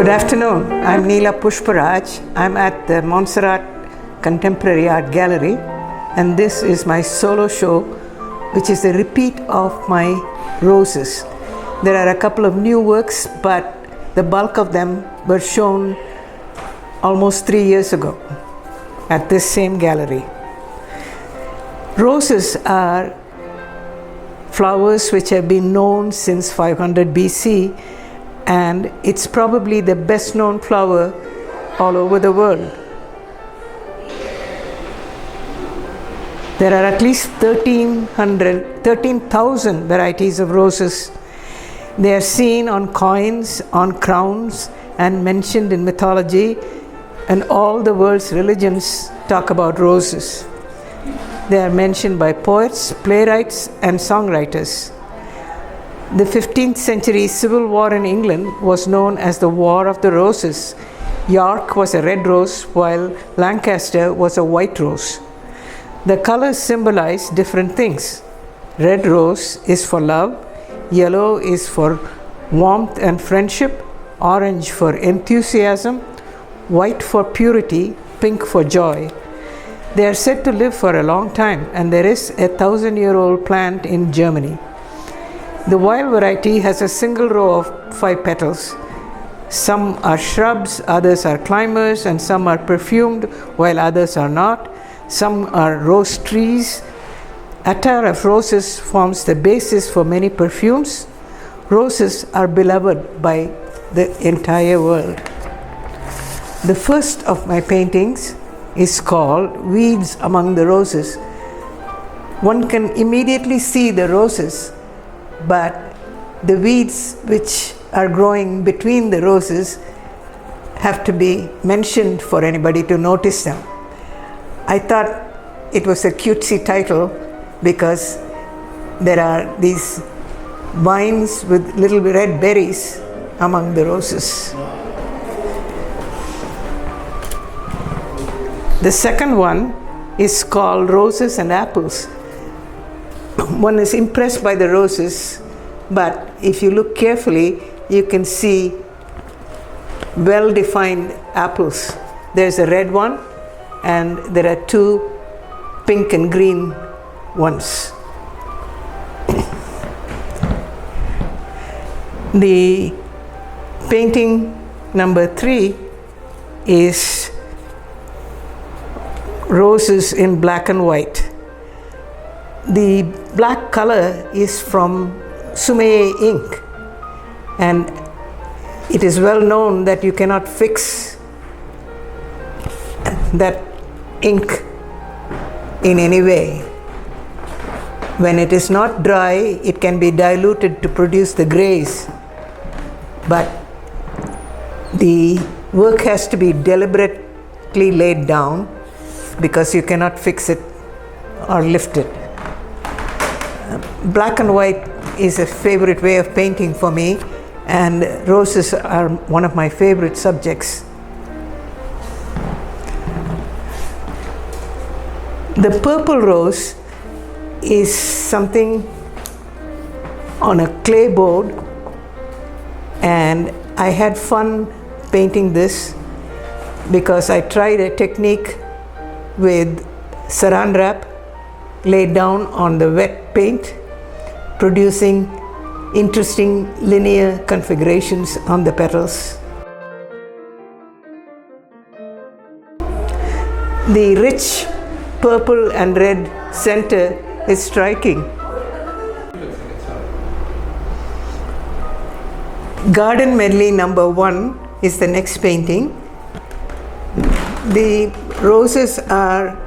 Good afternoon. I'm NEELA Pushparaj. I'm at the Montserrat Contemporary Art Gallery, and this is my solo show, which is a repeat of my roses. There are a couple of new works, but the bulk of them were shown almost 3 years ago at this same gallery. Roses are flowers which have been known since 500 BC, and it's probably the best known flower all over the world. There are at least 13,000 varieties of roses. They are seen on coins, on crowns, and mentioned in mythology, and all the world's religions talk about roses. They are mentioned by poets, playwrights, and songwriters. The 15th century civil war in England was known as the War of the Roses. York was a red rose, while Lancaster was a white rose. The colors symbolize different things. Red rose is for love, yellow is for warmth and friendship, orange for enthusiasm, white for purity, pink for joy. They are said to live for a long time, and there is a 1,000-year-old plant in Germany. The wild variety has a single row of 5 petals. Some are shrubs, others are climbers, and some are perfumed, while others are not. Some are rose trees. Attar of roses forms the basis for many perfumes. Roses are beloved by the entire world. The first of my paintings is called Weeds Among the Roses. One can immediately see the roses, but the weeds which are growing between the roses have to be mentioned for anybody to notice them. I thought it was a cutesy title because there are these vines with little red berries among the roses. The second one is called Roses and Apples. One is impressed by the roses, but if you look carefully, you can see well-defined apples. There's a red one, and there are 2 pink and green ones. The painting number 3 is Roses in Black and White. The black color is from Sumé ink, and it is well known that you cannot fix that ink in any way. When it is not dry, it can be diluted to produce the grays, but the work has to be deliberately laid down because you cannot fix it or lift it. Black and white is a favorite way of painting for me, and roses are one of my favorite subjects. The purple rose is something on a clay board, and I had fun painting this because I tried a technique with saran wrap laid down on the wet paint, producing interesting linear configurations on the petals. The rich purple and red center is striking. Garden Medley number 1 is the next painting. The roses are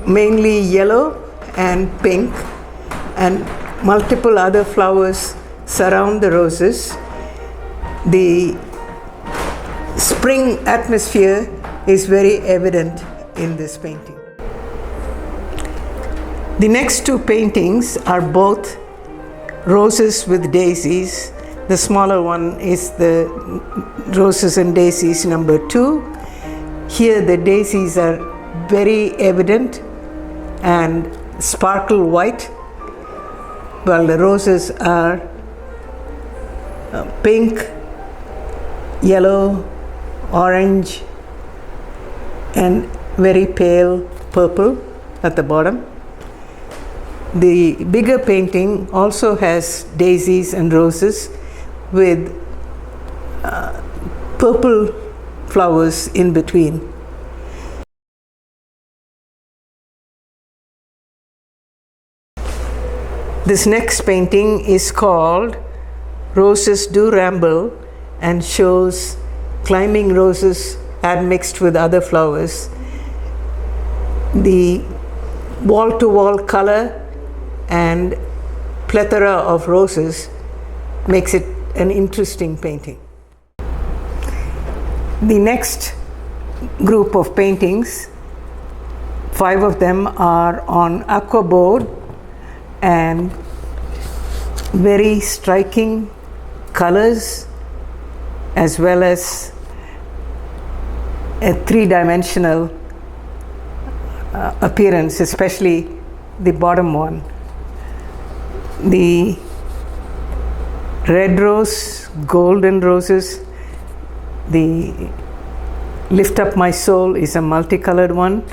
mainly yellow and pink, and multiple other flowers surround the roses. The spring atmosphere is very evident in this painting. The next 2 paintings are both roses with daisies. The smaller one is the Roses and Daisies number 2. Here the daisies are very evident and sparkle white, while the roses are pink, yellow, orange, and very pale purple at the bottom. The bigger painting also has daisies and roses with purple flowers in between. This next painting is called Roses Do Ramble and shows climbing roses admixed with other flowers. The wall-to-wall color and plethora of roses makes it an interesting painting. The next group of paintings, 5 of them are on aqua board and very striking colors as well as a 3-dimensional appearance, especially the bottom one. The red rose, golden roses, the Lift Up My Soul is a multicolored one.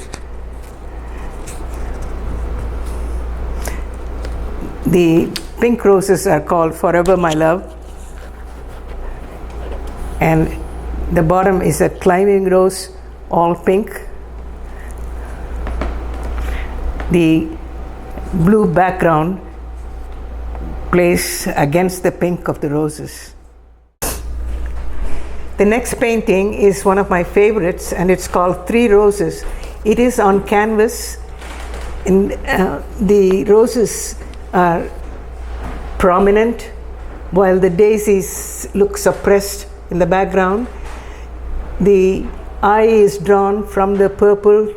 The pink roses are called Forever My Love, and the bottom is a climbing rose, all pink. The blue background plays against the pink of the roses. The next painting is one of my favorites, and it's called 3 Roses. It is on canvas. The roses are prominent while the daisies look suppressed in the background. The eye is drawn from the purple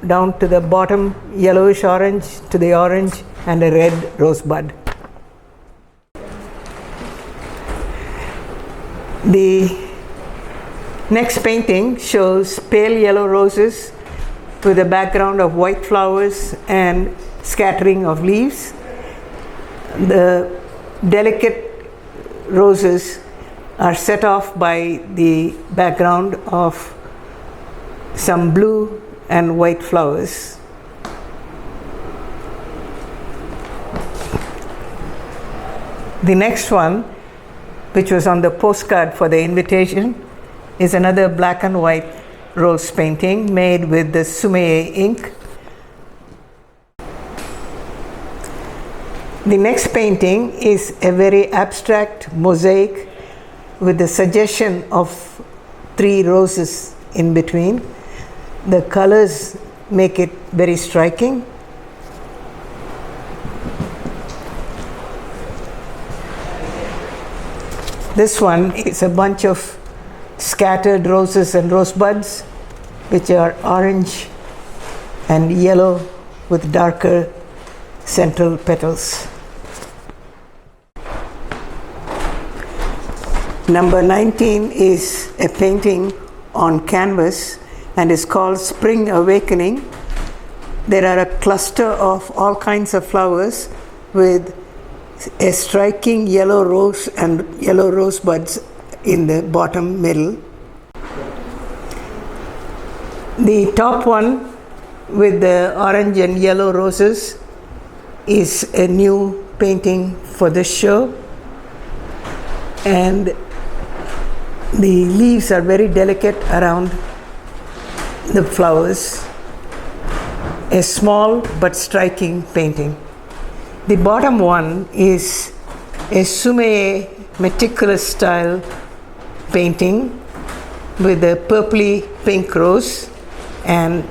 down to the bottom yellowish orange to the orange and a red rosebud. The next painting shows pale yellow roses with a background of white flowers and scattering of leaves. The delicate roses are set off by the background of some blue and white flowers. The next one, which was on the postcard for the invitation, is another black and white rose painting made with the Sumei ink. The next painting is a very abstract mosaic with the suggestion of 3 roses in between. The colors make it very striking. This one is a bunch of scattered roses and rosebuds, which are orange and yellow with darker central petals. Number 19 is a painting on canvas and is called Spring Awakening. There are a cluster of all kinds of flowers with a striking yellow rose and yellow rosebuds in the bottom middle. The top one with the orange and yellow roses is a new painting for this show, and the leaves are very delicate around the flowers. A small but striking painting. The bottom one is a Sumei meticulous style painting with a purpley pink rose and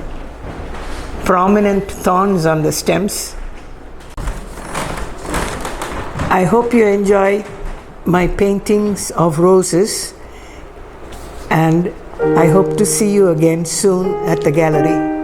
prominent thorns on the stems. I hope you enjoy my paintings of roses, and I hope to see you again soon at the gallery.